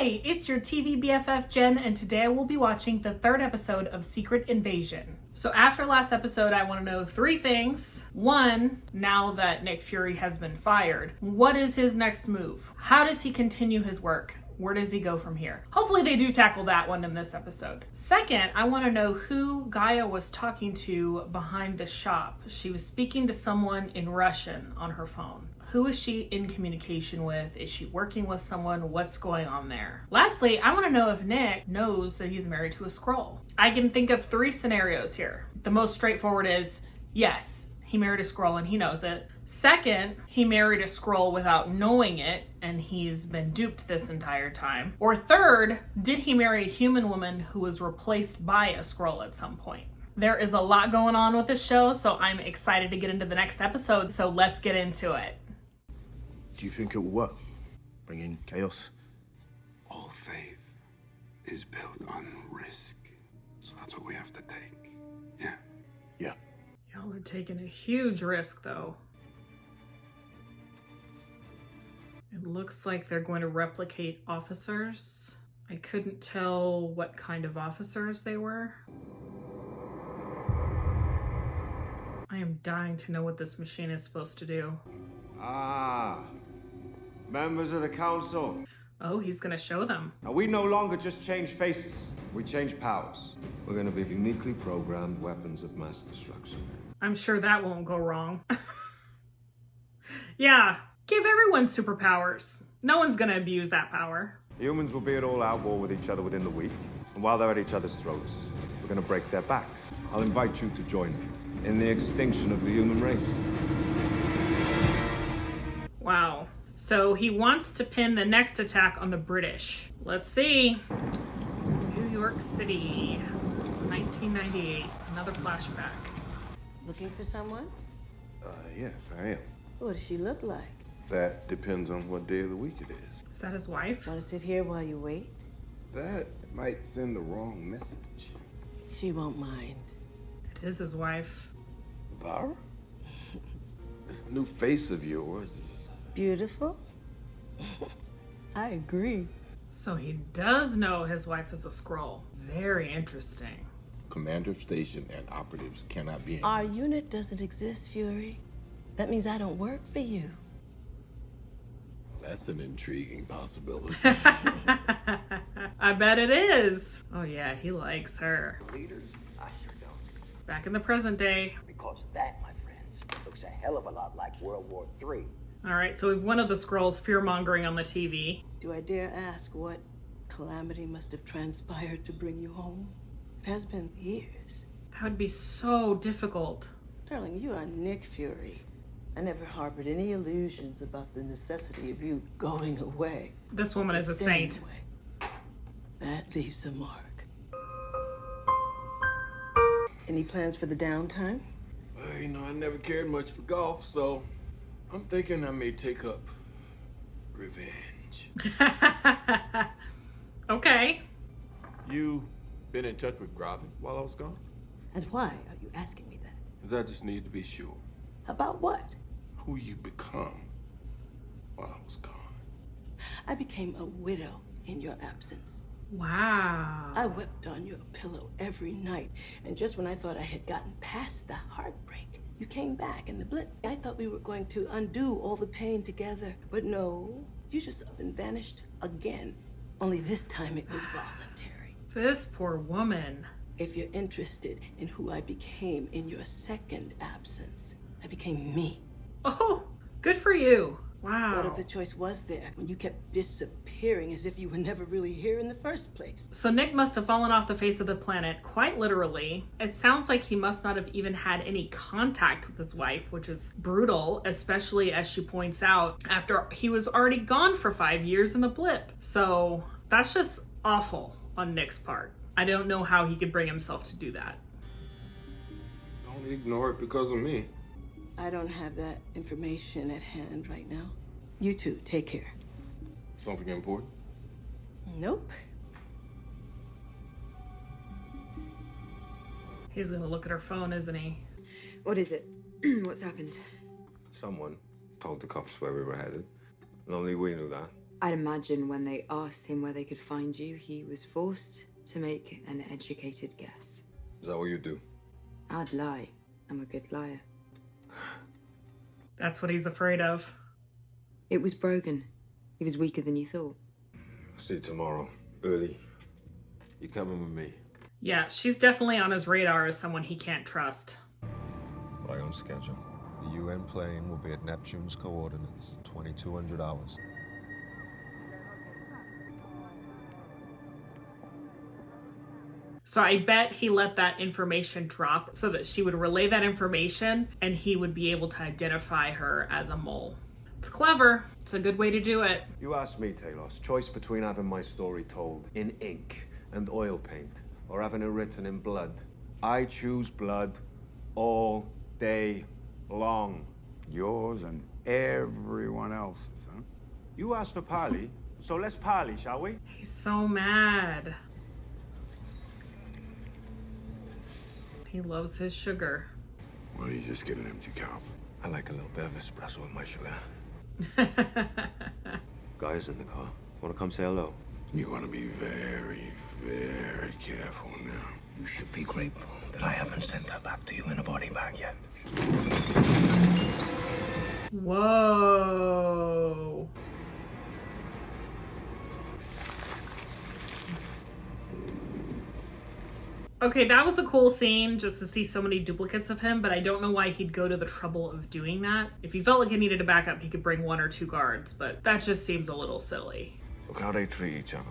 Hi, it's your TV BFF Jen, and today I will be watching the third episode of Secret Invasion. So after last episode, I want to know three things. One, now that Nick Fury has been fired, what is his next move? How does he continue his work? Where does he go from here? Hopefully they do tackle that one in this episode. Second, I want to know who Gaia was talking to behind the shop. She was speaking to someone in Russian on her phone. Who is she in communication with? Is she working with someone? What's going on there? Lastly, I want to know if Nick knows that he's married to a Skrull. I can think of three scenarios here. The most straightforward is, yes, he married a Skrull and he knows it. Second, he married a Skrull without knowing it and he's been duped this entire time. Or third, did he marry a human woman who was replaced by a Skrull at some point? There is a lot going on with this show, so I'm excited to get into the next episode, so let's get into it. Do you think it will work? Bring in chaos? All faith is built on risk. So that's what we have to take. Yeah. Yeah. Y'all are taking a huge risk, though. It looks like they're going to replicate officers. I couldn't tell what kind of officers they were. I am dying to know what this machine is supposed to do. Members of the council. Oh, he's gonna show them. Now we no longer just change faces, we change powers. We're gonna be uniquely programmed weapons of mass destruction. I'm sure that won't go wrong. Yeah, give everyone superpowers. No one's gonna abuse that power. Humans will be at all out war with each other within the week. And while they're at each other's throats, we're gonna break their backs. I'll invite you to join me in the extinction of the human race. Wow. So he wants to pin the next attack on the British. Let's see. New York City, 1998. Another flashback. Looking for someone? Yes, I am. What does she look like? That depends on what day of the week it is. Is that his wife? Want to sit here while you wait? That might send the wrong message. She won't mind. It is his wife. Vara? This new face of yours is... Beautiful? I agree. So he does know his wife is a Skrull. Very interesting. Commander Station and operatives cannot be... Our unit doesn't exist, Fury. That means I don't work for you. That's an intriguing possibility. I bet it is. Oh yeah, he likes her. Leaders? I sure don't. Back in the present day. Because that, my friends, looks a hell of a lot like World War III. All right, so we've one of the Skrulls fear-mongering on the TV. Do I dare ask what calamity must have transpired to bring you home? It has been years. That would be so difficult. Darling, you are Nick Fury. I never harbored any illusions about the necessity of you going away. This woman is a Staying saint. away. That leaves a mark. Any plans for the downtime? Well, I never cared much for golf, so I'm thinking I may take up revenge. Okay. You been in touch with Gravin while I was gone? And why are you asking me that? 'Cause I just need to be sure About what? who you become while I was gone. I became a widow in your absence. Wow. I wept on your pillow every night, and just when I thought I had gotten past the heartbreak, you came back in the blip. I thought we were going to undo all the pain together, but no, you just up and vanished again. Only this time it was voluntary. This poor woman. If you're interested in who I became in your second absence, I became me. Oh, good for you. Wow. What other choice was there when you kept disappearing as if you were never really here in the first place? So Nick must have fallen off the face of the planet, quite literally. It sounds like he must not have even had any contact with his wife, which is brutal, especially as she points out, after he was already gone for 5 years in the blip. So that's just awful on Nick's part. I don't know how he could bring himself to do that. Don't ignore it because of me. I don't have that information at hand right now. You two, take care. Something important? Nope. He's gonna look at her phone, isn't he? What is it? What's happened? Someone told the cops where we were headed. And only we knew that. I'd imagine when they asked him where they could find you, he was forced to make an educated guess. Is that what you do? I'd lie. I'm a good liar. That's what he's afraid of. It was Brogan. He was weaker than you thought. See you tomorrow. Early. You coming with me? Yeah, she's definitely on his radar as someone he can't trust. Right on schedule. The UN plane will be at Neptune's coordinates, 2200 hours. So I bet he let that information drop so that she would relay that information and he would be able to identify her as a mole. It's clever. It's a good way to do it. You asked me, Talos, choice between having my story told in ink and oil paint or having it written in blood. I choose blood all day long. Yours and everyone else's, huh? You asked for parley, so let's parley, shall we? He's so mad. He loves his sugar. Well, you just get an empty cup. I like a little bit of espresso with my sugar. Guys in the car. Want to come say hello? You want to be very, very careful now. You should be grateful that I haven't sent her back to you in a body bag yet. Whoa. Okay, that was a cool scene just to see so many duplicates of him, but I don't know why he'd go to the trouble of doing that. If he felt like he needed a backup, he could bring 1 or 2 guards, but that just seems a little silly. Look how they treat each other.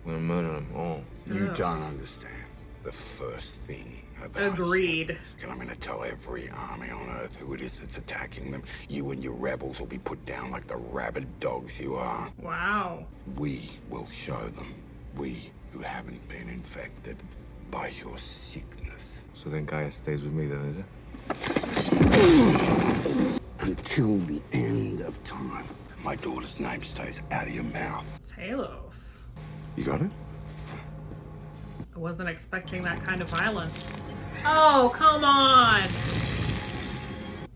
We're gonna murder them all. You don't understand the first thing about Agreed. And I'm going to tell every army on Earth who it is that's attacking them. You and your rebels will be put down like the rabid dogs you are. Wow. We will show them. We who haven't been infected by your sickness. So then Gaia stays with me then, is it? Until the end of time. My daughter's name stays out of your mouth. Talos. You got it? I wasn't expecting that kind of violence. Oh, come on!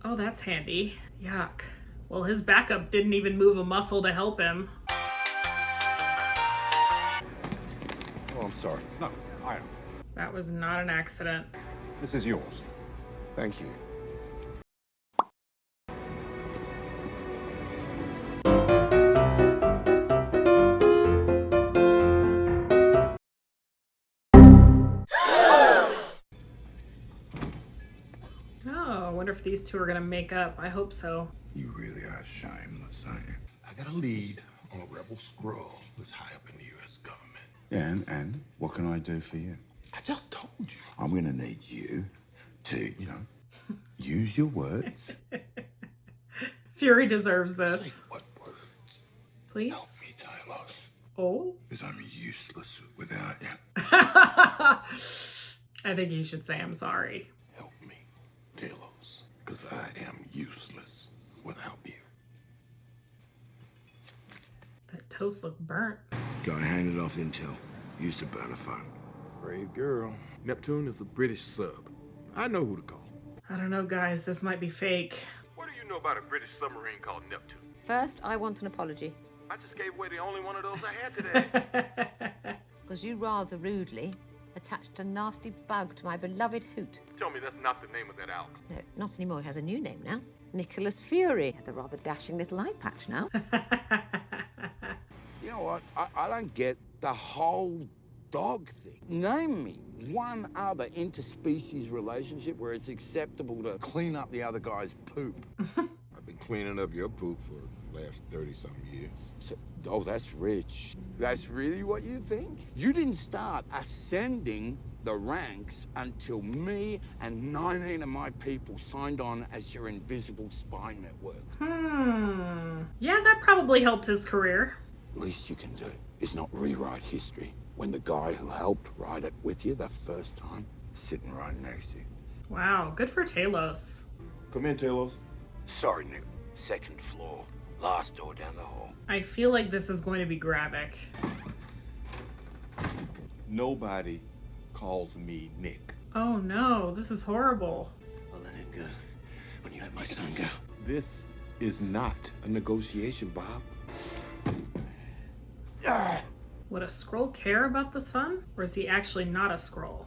Oh, that's handy. Yuck. Well, his backup didn't even move a muscle to help him. Oh, I'm sorry. No, I am. That was not an accident. This is yours. Thank you. Oh, I wonder if these two are gonna make up. I hope so. You really are shameless, aren't you? I got a lead on a rebel scroll that's high up in the U.S. government. Yeah, and what can I do for you? I just told you. I'm going to need you to, use your words. Fury deserves this. Say what words? Please? Help me, Talos. Oh? Because I'm useless without you. I think you should say I'm sorry. Help me, Talos, because I am useless without you. That toast looked burnt. Go hand it off intel. Use the burner phone. Brave girl. Neptune is a British sub. I know who to call. I don't know, guys. This might be fake. What do you know about a British submarine called Neptune? First, I want an apology. I just gave away the only one of those I had today. Because you rather rudely attached a nasty bug to my beloved hoot. Tell me that's not the name of that owl. No, not anymore. He has a new name now. Nicholas Fury. Has a rather dashing little eye patch now. You know what? I don't get the whole dog thing. Name me one other interspecies relationship where it's acceptable to clean up the other guy's poop. I've been cleaning up your poop for the last 30-something years. So, oh, that's rich. That's really what you think? You didn't start ascending the ranks until me and 19 of my people signed on as your invisible spy network. Yeah, that probably helped his career. Least you can do is not rewrite history when the guy who helped write it with you the first time is sitting right next to you. Wow, good for Talos. Come in, Talos. Sorry, Nick. Second floor. Last door down the hall. I feel like this is going to be Gravik. Nobody calls me Nick. Oh no, this is horrible. I'll let him go when you let my son go. This is not a negotiation, Bob. Would a Skrull care about the sun? Or is he actually not a Skrull?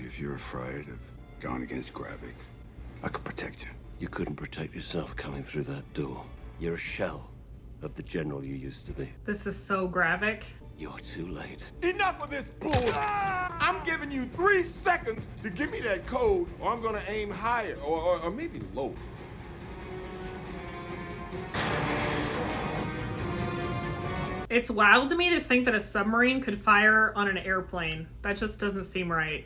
If you're afraid of going against Gravik, I could protect you. You couldn't protect yourself coming through that door. You're a shell of the general you used to be. This is so Gravik. You're too late. Enough of this bull! I'm giving you 3 seconds to give me that code, or I'm gonna aim higher, or maybe lower. It's wild to me to think that a submarine could fire on an airplane. That just doesn't seem right.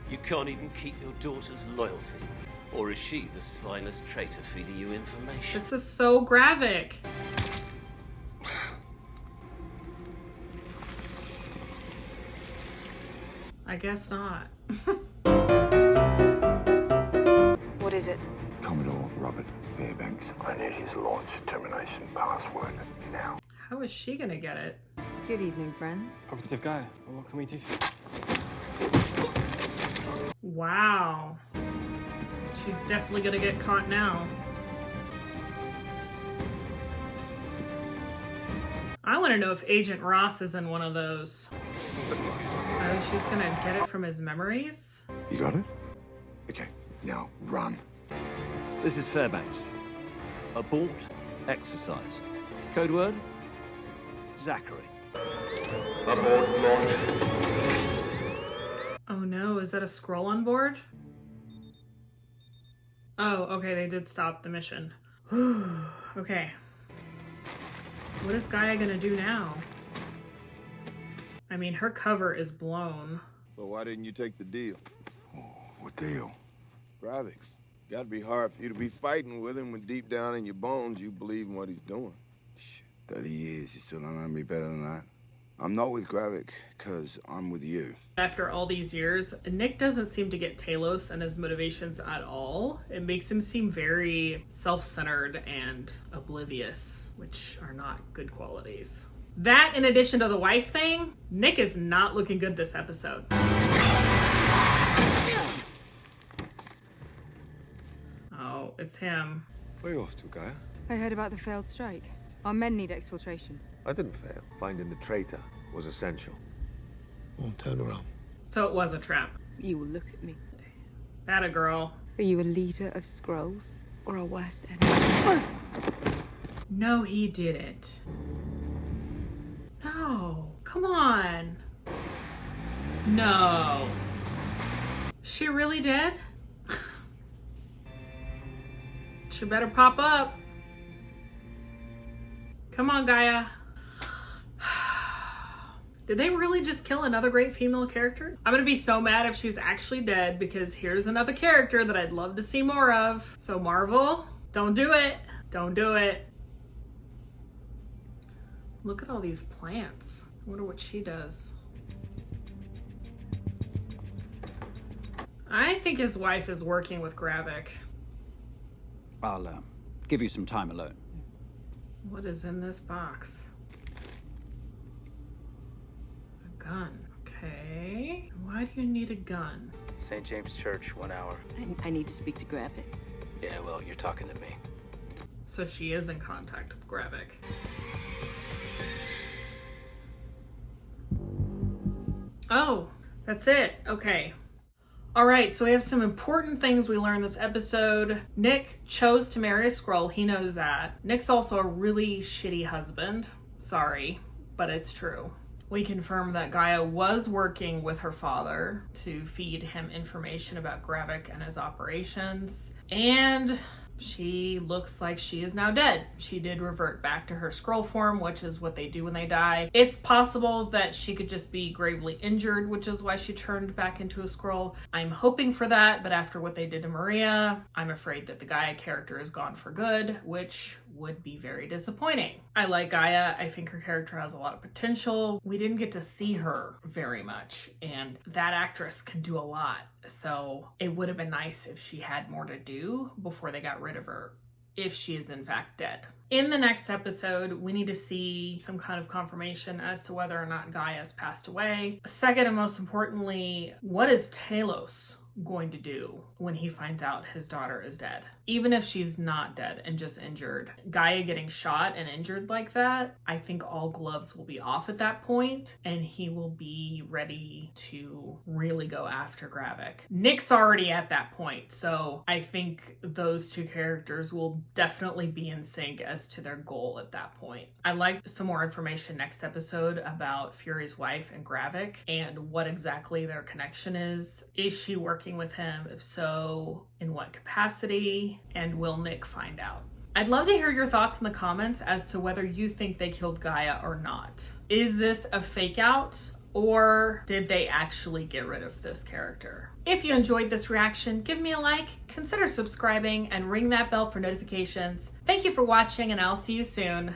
You can't even keep your daughter's loyalty. Or is she the spineless traitor feeding you information? This is so Gravik. I guess not. What is it? Commodore Robert Fairbanks. I need his launch termination password now. How is she gonna get it? Good evening, friends. Operative Gaia, what can we do? Wow. She's definitely gonna get caught now. I want to know if Agent Ross is in one of those. Oh, she's gonna get it from his memories? You got it? Okay, now run. This is Fairbanks. Abort exercise. Code word? Zachary. Abort launch. Oh no, is that a Skrull on board? Oh, okay, they did stop the mission. Okay. What is Gaia gonna do now? I mean, her cover is blown. So why didn't you take the deal? Oh, what deal? Gravik's. Gotta be hard for you to be fighting with him when deep down in your bones you believe in what he's doing. Shit, 30 years, you still don't know me better than that. I'm not with Gravik, because I'm with you. After all these years, Nick doesn't seem to get Talos and his motivations at all. It makes him seem very self-centered and oblivious, which are not good qualities. That, in addition to the wife thing, Nick is not looking good this episode. Oh, it's him. Where are you off to, Gaia? I heard about the failed strike. Our men need exfiltration. I didn't fail. Finding the traitor was essential. Well, turn around. So it was a trap. You will look at me. That a girl. Are you a leader of Skrulls or a worst enemy? No, he didn't. No, come on. No. She really dead? She better pop up. Come on, Gaia. Did they really just kill another great female character? I'm gonna be so mad if she's actually dead, because here's another character that I'd love to see more of. So Marvel, don't do it. Don't do it. Look at all these plants. I wonder what she does. I think his wife is working with Gravik. I'll give you some time alone. What is in this box? A gun. Okay. Why do you need a gun? St. James Church, 1 hour. I need to speak to Gravik. Yeah, well, you're talking to me. So she is in contact with Gravik. Oh, that's it. Okay. All right, so we have some important things we learned this episode. Nick chose to marry a Skrull. He knows that. Nick's also a really shitty husband. Sorry, but it's true. We confirm that Gaia was working with her father to feed him information about Gravik and his operations. And she looks like she is now dead. She did revert back to her Skrull form, which is what they do when they die. It's possible that she could just be gravely injured, which is why she turned back into a Skrull. I'm hoping for that, but after what they did to Maria, I'm afraid that the Gaia character is gone for good, which would be very disappointing. I like Gaia. I think her character has a lot of potential. We didn't get to see her very much, and that actress can do a lot. So it would have been nice if she had more to do before they got rid of her, if she is in fact dead. In the next episode, we need to see some kind of confirmation as to whether or not Gaia has passed away. Second, and most importantly, what is Talos? going to do when he finds out his daughter is dead. Even if she's not dead and just injured. Gaia getting shot and injured like that, I think all gloves will be off at that point, and he will be ready to really go after Gravik. Nick's already at that point, so I think those two characters will definitely be in sync as to their goal at that point. I'd like some more information next episode about Fury's wife and Gravik and what exactly their connection is. Is she working with him? If so, in what capacity? And will Nick find out? I'd love to hear your thoughts in the comments as to whether you think they killed Gaia or not. Is this a fake out, or did they actually get rid of this character? If you enjoyed this reaction, give me a like, consider subscribing, and ring that bell for notifications. Thank you for watching, and I'll see you soon.